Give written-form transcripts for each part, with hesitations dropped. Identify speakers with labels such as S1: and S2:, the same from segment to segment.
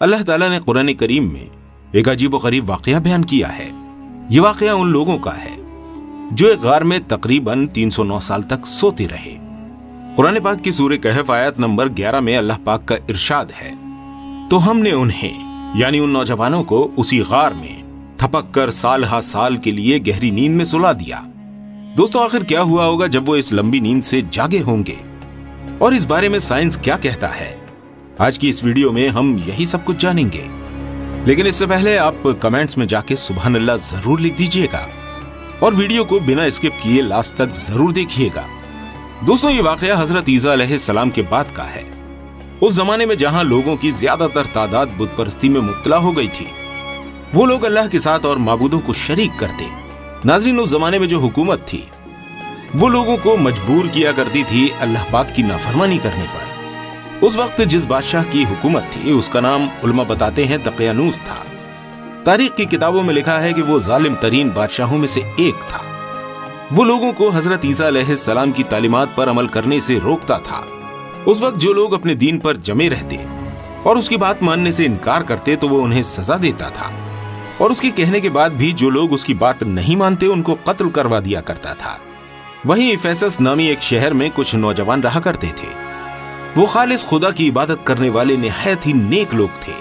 S1: अल्लाह ताला ने कुरान करीम में एक अजीबोगरीब वाकया बयान किया है। ये वाकया उन लोगों का है जो एक गार में तकरीबन 309 साल तक सोते रहे। कुरान पाक की सूरह कहफ आयत नंबर 11 में अल्लाह पाक का इरशाद है, तो हमने उन्हें यानी उन नौजवानों को उसी गार में थपक कर साल हा साल के लिए गहरी नींद में सुला दिया। दोस्तों, आखिर क्या हुआ होगा जब वो इस लंबी नींद से जागे होंगे और इस बारे में साइंस क्या कहता है? आज की इस वीडियो में हम यही सब कुछ जानेंगे। लेकिन इससे पहले आप कमेंट्स में जाके सुभान अल्लाह जरूर लिख दीजिएगा और वीडियो को बिना स्किप किए लास्ट तक जरूर देखिएगा। दोस्तों, ये वाकया हजरत ईसा अलैहिस्सलाम के बाद का है, उस जमाने में जहां लोगों की ज्यादातर तादाद बुत परस्ती में मुब्तला हो गई थी। वो लोग अल्लाह के साथ और माबूदों को शरीक करते। नाज़रीन, उस जमाने में जो हुकूमत थी वो लोगों को मजबूर किया करती थी अल्लाह पाक की नाफरमानी करने पर। उस वक्त जिस बादशाह की हुकूमत थी उसका नाम उलमा बताते हैं दकियानूस था। तारीख की किताबों में लिखा है कि वो जालिम तरीन बादशाहों में से एक था। वो लोगों को हजरत ईसा अलैहिस्सलाम की तालीमात पर अमल करने से रोकता था। उस वक्त जो लोग अपने दीन पर जमे रहते और उसकी बात मानने से इनकार करते तो वो उन्हें सजा देता था, और उसके कहने के बाद भी जो लोग उसकी बात नहीं मानते उनको कत्ल करवा दिया करता था। वहीं इफेसस नामी एक शहर में कुछ नौजवान रहा करते थे। वो खालिस खुदा की इबादत करने वाले निहायत ही नेक लोग थे।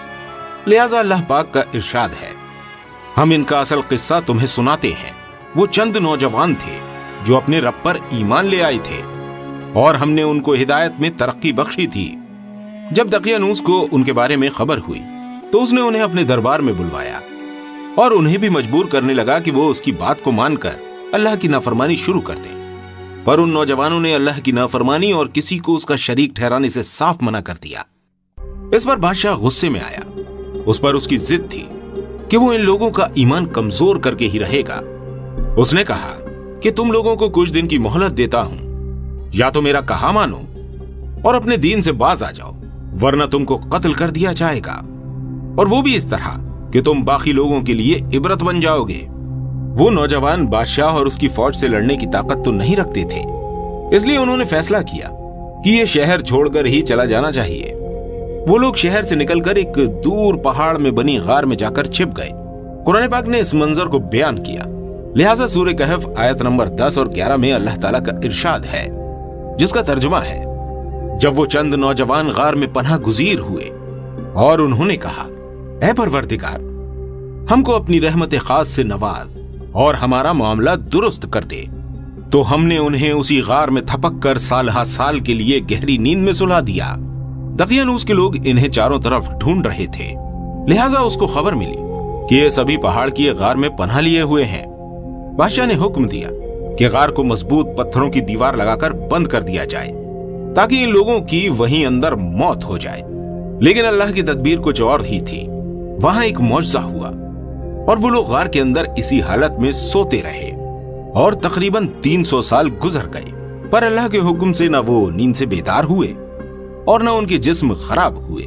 S1: लिहाजा अल्लाह पाक का इरशाद है, हम इनका असल किस्सा तुम्हें सुनाते हैं। वो चंद नौजवान थे जो अपने रब पर ईमान ले आए थे और हमने उनको हिदायत में तरक्की बख्शी थी। जब दकियानूस को उनके बारे में खबर हुई तो उसने उन्हें अपने दरबार में बुलवाया और उन्हें भी मजबूर करने लगा कि वो उसकी बात को मानकर अल्लाह की नाफरमानी शुरू कर दें। पर उन नौजवानों ने अल्लाह की नाफरमानी और किसी को उसका शरीक ठहराने से साफ मना कर दिया। इस पर बादशाह गुस्से में आया। उस पर उसकी जिद थी कि वो इन लोगों का ईमान कमजोर करके ही रहेगा। उसने कहा कि तुम लोगों को कुछ दिन की मोहलत देता हूं, या तो मेरा कहा मानो और अपने दीन से बाज आ जाओ, वरना तुमको कत्ल कर दिया जाएगा, और वो भी इस तरह कि तुम बाकी लोगों के लिए इबरत बन जाओगे। वो नौजवान बादशाह और उसकी फौज से लड़ने की ताकत तो नहीं रखते थे, इसलिए उन्होंने फैसला किया कि ये शहर छोड़कर ही चला जाना चाहिए। वो लोग शहर से निकलकर एक दूर पहाड़ में बनी गार में जाकर छिप गए। कुरान पाक ने इस मंजर को बयान किया। लिहाजा सूरह कहफ आयत नंबर 10 और 11 में अल्लाह ताला का इरशाद है, जिसका तर्जुमा है, जब वो चंद नौजवान गार में पनाह गुजीर हुए और उन्होंने कहा, ऐ परवरदिगार, हमको अपनी रहमत खास से नवाज और हमारा मामला दुरुस्त कर दे, तो हमने उन्हें उसी गार में थपक कर साल हा साल के लिए गहरी नींद में सुला दिया। दकियानूस के लोग इन्हें चारों तरफ ढूंढ रहे थे। लिहाजा उसको खबर मिली कि ये सभी पहाड़ की गार में पनाह लिए हुए हैं। बादशाह ने हुक्म दिया कि गार को मजबूत पत्थरों की दीवार लगाकर बंद कर दिया जाए ताकि इन लोगों की वहीं अंदर मौत हो जाए। लेकिन अल्लाह की तदबीर कुछ और ही थी। वहां एक मौजज़ा हुआ और वो लोग गार के अंदर इसी हालत में सोते रहे और तकरीबन 300 साल गुजर गए, पर अल्लाह के हुक्म से न वो नींद से बेदार हुए और न उनके जिस्म खराब हुए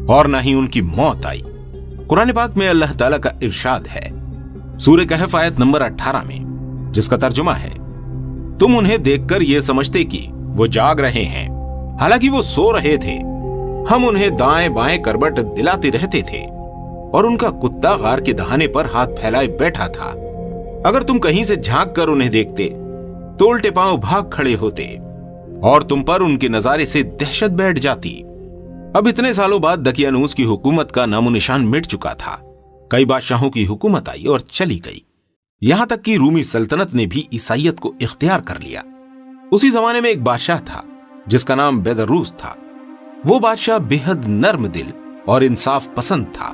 S1: और न ही उनकी मौत आई। कुरान पाक में अल्लाह ताला का इरशाद है सूरह कहफ आयत नंबर 18 में, जिसका तर्जुमा है, तुम उन्हें देखकर ये समझते कि वो जाग रहे हैं, हालांकि वो सो रहे थे। हम उन्हें दाएं बाएं करवट दिलाते रहते थे और उनका कुत्ता गार के दहाने पर हाथ फैलाए बैठा था। अगर तुम कहीं से झांक कर उन्हें देखते तो उल्टे पांव भाग खड़े होते और तुम पर उनके नजारे से दहशत बैठ जाती। अब इतने सालों बाद दकियानूस की हुकूमत का नामो निशान मिट चुका था। कई बादशाहों की हुकूमत आई और चली गई, यहां तक कि रूमी सल्तनत ने भी ईसाइयत को इख्तियार कर लिया। उसी जमाने में एक बादशाह था जिसका नाम बेदरूस था। वो बादशाह बेहद नर्म दिल और इंसाफ पसंद था।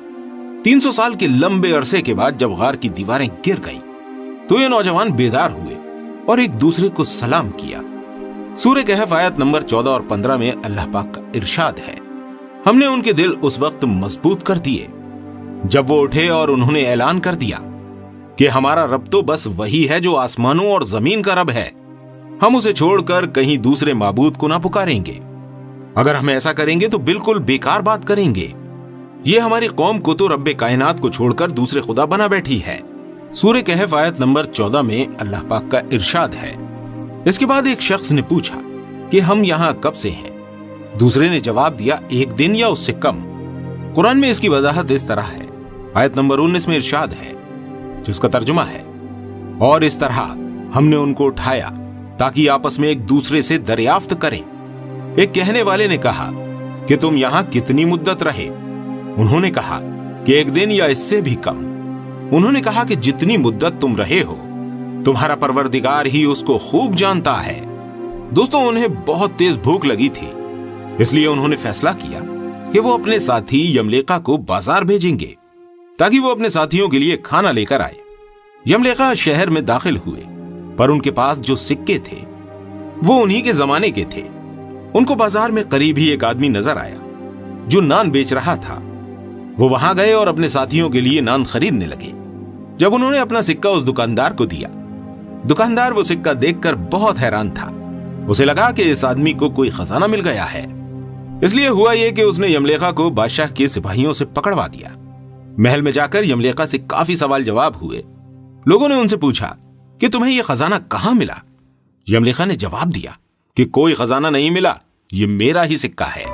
S1: 300 साल के लंबे अरसे के बाद जब गार की दीवारें गिर गईं, तो ये नौजवान बेदार हुए और एक दूसरे को सलाम किया। सूरह कहफ आयत नंबर 14 और 15 में अल्लाह पाक का इरशाद है, हमने उनके दिल उस वक्त मजबूत कर दिए जब वो उठे और उन्होंने ऐलान कर दिया कि हमारा रब तो बस वही है जो आसमानों और जमीन का रब है। हम उसे छोड़कर कहीं दूसरे माबूद को ना पुकारेंगे। अगर हम ऐसा करेंगे तो बिल्कुल बेकार बात करेंगे। ये हमारी कौम को तो रब्बे कायनात को छोड़कर दूसरे खुदा बना बैठी है। सूरह कहफ आयत नंबर 14 में अल्लाह पाक का इरशाद है। इसके बाद एक शख्स ने पूछा कि हम यहाँ कब से हैं? दूसरे ने जवाब दिया, 1 दिन या उससे कम। कुरान में इसकी वजाहत इस तरह है। आयत नंबर 19 में इरशाद है, जिसका तर्जुमा है, और इस तरह हमने उनको उठाया ताकि आपस में एक दूसरे से दरियाफ्त करें। एक कहने वाले ने कहा कि तुम यहां कितनी मुद्दत रहे? उन्होंने कहा कि एक दिन या इससे भी कम। उन्होंने कहा कि जितनी मुद्दत तुम रहे हो, तुम्हारा परवरदिगार ही उसको खूब जानता है। दोस्तों, उन्हें बहुत तेज भूख लगी थी, इसलिए उन्होंने फैसला किया कि वो अपने साथी यमलेका को बाजार भेजेंगे ताकि वो अपने साथियों के लिए खाना लेकर आए। यमलेका शहर में दाखिल हुए, पर उनके पास जो सिक्के थे वो उन्हीं के जमाने के थे। उनको बाजार में करीब ही एक आदमी नजर आया जो नान बेच रहा था। वो वहां गए और अपने साथियों के लिए नान खरीदने लगे। जब उन्होंने अपना सिक्का उस दुकानदार को दिया, दुकानदार वो सिक्का देखकर बहुत हैरान था। उसे लगा कि इस आदमी को कोई खजाना मिल गया है। इसलिए हुआ यह कि उसने यमलेका को बादशाह के सिपाहियों से पकड़वा दिया। महल में जाकर यमलेका से काफी सवाल जवाब हुए। लोगों ने उनसे पूछा कि तुम्हें यह खजाना कहां मिला? यमलेका ने जवाब दिया कि कोई खजाना नहीं मिला, ये मेरा ही सिक्का है।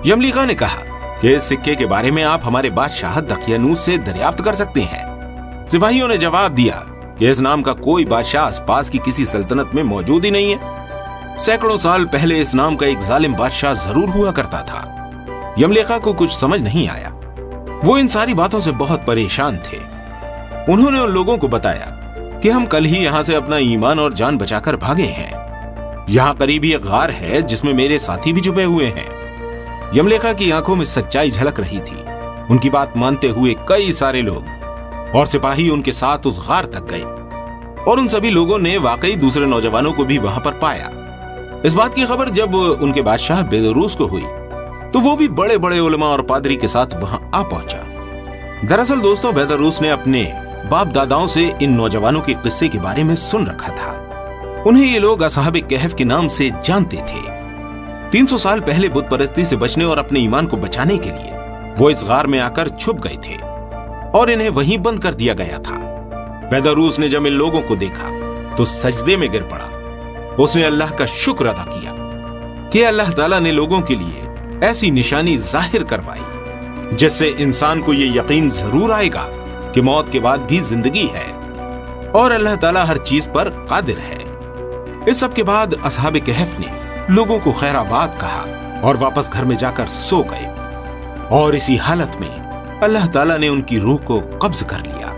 S1: यमलेका ने कहा कि इस सिक्के के बारे में आप हमारे बादशाह दकियानूस से दरियाफ्त कर सकते हैं। सिपाहियों ने जवाब दिया कि इस नाम का कोई बादशाह आसपास की किसी सल्तनत में मौजूद ही नहीं है। सैकड़ों साल पहले इस नाम का एक जालिम बादशाह जरूर हुआ करता था। यमलेका को कुछ समझ नहीं आया। वो इन सारी बातों से बहुत परेशान थे। उन्होंने उन लोगों को बताया कि हम कल ही यहां से अपना ईमान और जान बचाकर भागे हैं। यहां करीब ही एक गार है जिसमें मेरे साथी भी छुपे हुए हैं। यमलेका की आंखों में सच्चाई झलक रही थी। उनकी बात मानते हुए कई सारे लोग और सिपाही उनके साथ उस गार तक गए, और उन सभी लोगों ने वाकई दूसरे नौजवानों को भी वहां पर पाया। इस बात की खबर जब उनके बादशाह बेदरूस को हुई तो वो भी बड़े बड़े उलमा और पादरी के साथ वहां आ पहुंचा। दरअसल दोस्तों, बेदरूस ने अपने बाप दादाओं से इन नौजवानों के किस्से के बारे में सुन रखा था। उन्हें ये लोग असहाबे कहफ के नाम से जानते थे। 300 साल पहले बुत परस्ती से बचने और अपने ईमान को बचाने के लिए वो इस गार में आकर छुप गए थे और इन्हें वहीं बंद कर दिया गया था। बेदरूस ने जब इन लोगों को देखा तो सजदे में गिर पड़ा। उसने अल्लाह का शुक्र अदा किया कि अल्लाह ताला ने लोगों के लिए ऐसी निशानी जाहिर करवाई जिससे इंसान को ये यकीन जरूर आएगा कि मौत के बाद भी जिंदगी है और अल्लाह ताला हर चीज पर कादिर है। इस सब के बाद असहाबे कहफ ने लोगों को खैराबाद कहा और वापस घर में जाकर सो गए, और इसी हालत में अल्लाह ताला ने उनकी रूह को कब्ज कर लिया।